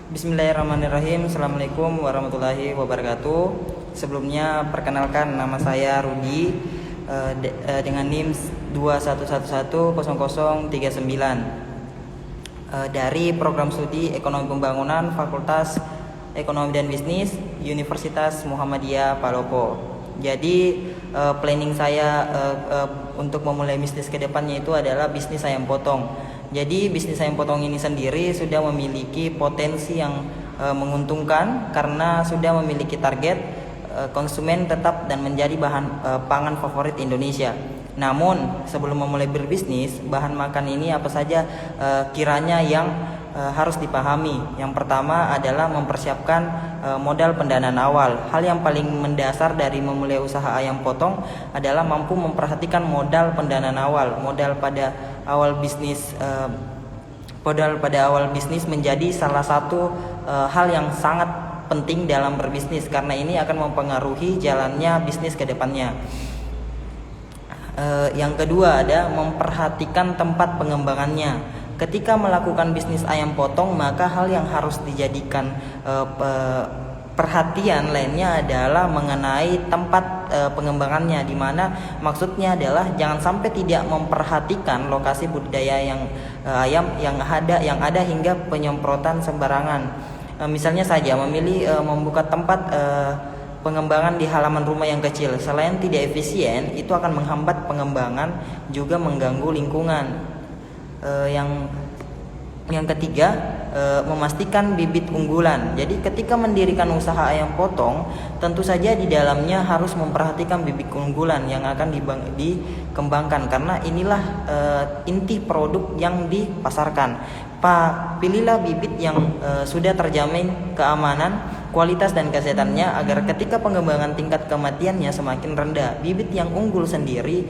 Bismillahirrahmanirrahim. Assalamualaikum warahmatullahi wabarakatuh. Sebelumnya perkenalkan, nama saya Rudi dengan NIM 21110039 dari program studi Ekonomi Pembangunan Fakultas Ekonomi dan Bisnis Universitas Muhammadiyah Palopo. Jadi planning saya untuk memulai bisnis kedepannya itu adalah bisnis ayam potong. Jadi bisnis ayam potong ini sendiri sudah memiliki potensi yang menguntungkan karena sudah memiliki target konsumen tetap dan menjadi bahan pangan favorit Indonesia. Namun sebelum memulai berbisnis bahan makan ini apa saja kiranya yang harus dipahami. Yang pertama adalah mempersiapkan modal pendanaan awal. Hal yang paling mendasar dari memulai usaha ayam potong adalah mampu memperhatikan modal pendanaan awal. Modal pada awal bisnis menjadi salah satu hal yang sangat penting dalam berbisnis karena ini akan mempengaruhi jalannya bisnis ke depannya. Yang kedua ada memperhatikan tempat pengembangannya. Ketika melakukan bisnis ayam potong, maka hal yang harus dijadikan perhatian lainnya adalah mengenai tempat pengembangannya, di mana maksudnya adalah jangan sampai tidak memperhatikan lokasi budidaya ayam yang ada hingga penyemprotan sembarangan. Misalnya saja memilih membuka tempat pengembangan di halaman rumah yang kecil, selain tidak efisien, itu akan menghambat pengembangan juga mengganggu lingkungan. Yang ketiga, memastikan bibit unggulan. Jadi ketika mendirikan usaha ayam potong, tentu saja di dalamnya harus memperhatikan bibit unggulan yang akan dikembangkan karena inilah inti produk yang dipasarkan. Pilihlah bibit yang sudah terjamin keamanan, kualitas dan kesehatannya agar ketika pengembangan tingkat kematiannya semakin rendah. Bibit yang unggul sendiri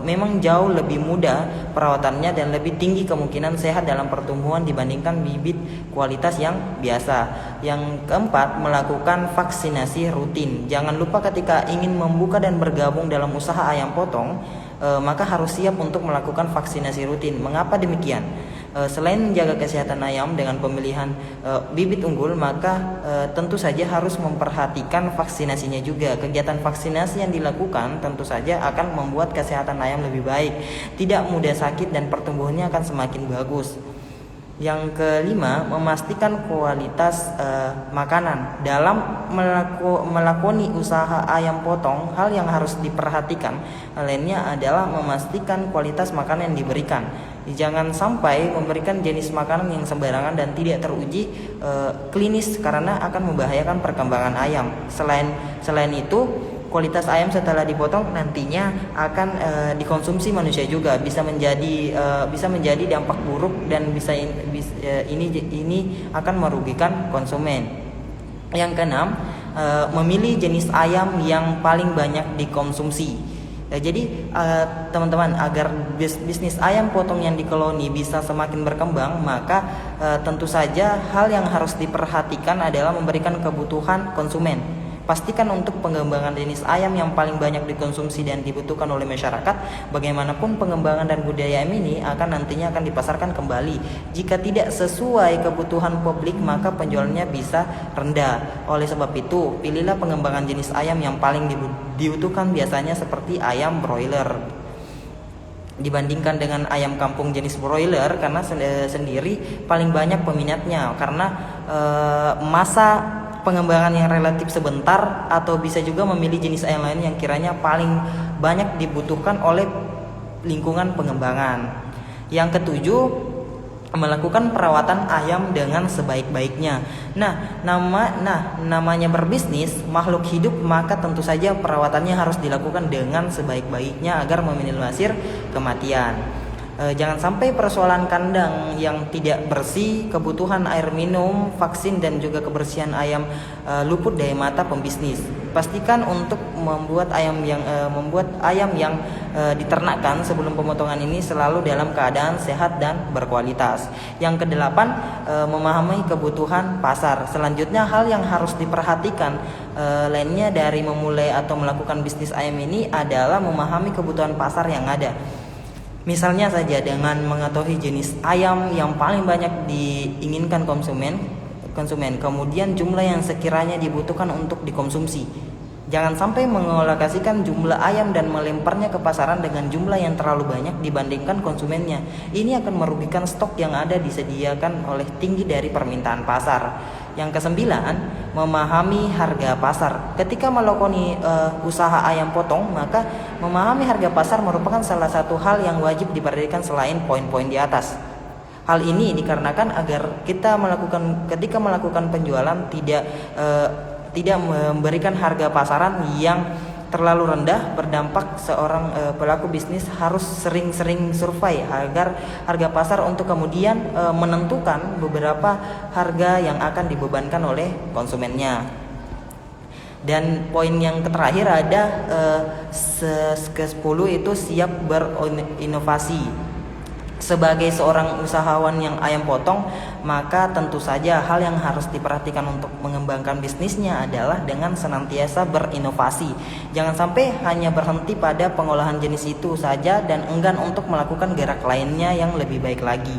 memang jauh lebih mudah perawatannya dan lebih tinggi kemungkinan sehat dalam pertumbuhan dibandingkan bibit kualitas yang biasa. Yang keempat, melakukan vaksinasi rutin. Jangan lupa ketika ingin membuka dan bergabung dalam usaha ayam potong, maka harus siap untuk melakukan vaksinasi rutin. Mengapa demikian? Selain menjaga kesehatan ayam dengan pemilihan bibit unggul, maka tentu saja harus memperhatikan vaksinasinya juga. Kegiatan vaksinasi yang dilakukan tentu saja akan membuat kesehatan ayam lebih baik, tidak mudah sakit dan pertumbuhannya akan semakin bagus. Yang kelima, memastikan kualitas makanan. Dalam melakoni usaha ayam potong, hal yang harus diperhatikan lainnya adalah memastikan kualitas makanan yang diberikan. Jangan sampai memberikan jenis makanan yang sembarangan dan tidak teruji klinis karena akan membahayakan perkembangan ayam. Selain itu, kualitas ayam setelah dipotong nantinya akan dikonsumsi manusia juga, bisa menjadi dampak buruk dan ini akan merugikan konsumen. Yang keenam, memilih jenis ayam yang paling banyak dikonsumsi. Jadi teman-teman, agar bisnis ayam potong yang dikeloni bisa semakin berkembang, maka tentu saja hal yang harus diperhatikan adalah memberikan kebutuhan konsumen. Pastikan untuk pengembangan jenis ayam yang paling banyak dikonsumsi dan dibutuhkan oleh masyarakat. Bagaimanapun pengembangan dan budaya ayam ini nantinya akan dipasarkan kembali. Jika tidak sesuai kebutuhan publik, maka penjualannya bisa rendah. Oleh sebab itu, pilihlah pengembangan jenis ayam yang paling dibutuhkan, biasanya seperti ayam broiler dibandingkan dengan ayam kampung jenis broiler, karena sendiri paling banyak peminatnya karena masa pengembangan yang relatif sebentar, atau bisa juga memilih jenis ayam lain yang kiranya paling banyak dibutuhkan oleh lingkungan pengembangan. Yang ketujuh, melakukan perawatan ayam dengan sebaik-baiknya. Namanya berbisnis makhluk hidup, maka tentu saja perawatannya harus dilakukan dengan sebaik-baiknya agar meminimalisir kematian. Jangan sampai persoalan kandang yang tidak bersih, kebutuhan air minum, vaksin dan juga kebersihan ayam luput dari mata pembisnis. Pastikan untuk membuat ayam yang diternakkan sebelum pemotongan ini selalu dalam keadaan sehat dan berkualitas. Yang kedelapan, memahami kebutuhan pasar. Selanjutnya, hal yang harus diperhatikan lainnya dari memulai atau melakukan bisnis ayam ini adalah memahami kebutuhan pasar yang ada. Misalnya saja dengan mengetahui jenis ayam yang paling banyak diinginkan konsumen, konsumen, kemudian jumlah yang sekiranya dibutuhkan untuk dikonsumsi. Jangan sampai mengalokasikan jumlah ayam dan melemparnya ke pasaran dengan jumlah yang terlalu banyak dibandingkan konsumennya. Ini akan merugikan stok yang ada disediakan oleh tinggi dari permintaan pasar. Yang kesembilan, memahami harga pasar. Ketika melakukan usaha ayam potong, maka memahami harga pasar merupakan salah satu hal yang wajib diperhatikan selain poin-poin di atas. Hal ini dikarenakan agar kita ketika melakukan penjualan tidak memberikan harga pasaran yang terlalu rendah, berdampak seorang pelaku bisnis harus sering-sering survei agar harga pasar untuk kemudian menentukan beberapa harga yang akan dibebankan oleh konsumennya. Dan poin yang terakhir ada ke-10 itu siap berinovasi. Sebagai seorang usahawan yang ayam potong, maka tentu saja hal yang harus diperhatikan untuk mengembangkan bisnisnya adalah dengan senantiasa berinovasi. Jangan sampai hanya berhenti pada pengolahan jenis itu saja dan enggan untuk melakukan gerak lainnya yang lebih baik lagi.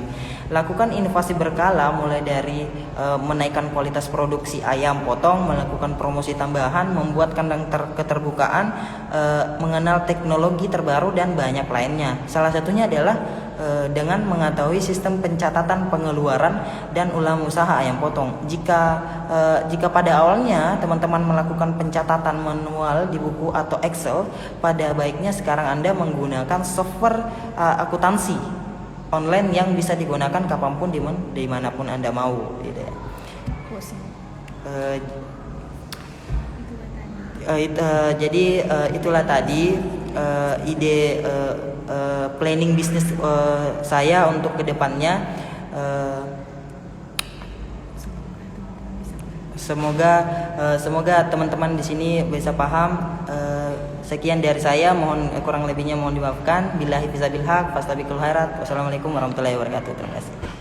Lakukan inovasi berkala, mulai dari menaikkan kualitas produksi ayam potong, melakukan promosi tambahan, membuat kandang keterbukaan, mengenal teknologi terbaru dan banyak lainnya. Salah satunya adalah dengan mengetahui sistem pencatatan pengeluaran dan ulang usaha ayam potong. Jika pada awalnya teman-teman melakukan pencatatan manual di buku atau Excel, pada baiknya sekarang Anda menggunakan software akuntansi online yang bisa digunakan kapanpun dimanapun Anda mau, gitu ya. Jadi itulah tadi ide planning bisnis saya untuk kedepannya. Semoga teman-teman di sini bisa paham. Sekian dari saya, mohon kurang lebihnya mohon dimaafkan. Billahi fisabilillah, fastabiqul khairat. Wassalamualaikum warahmatullahi wabarakatuh. Terima kasih.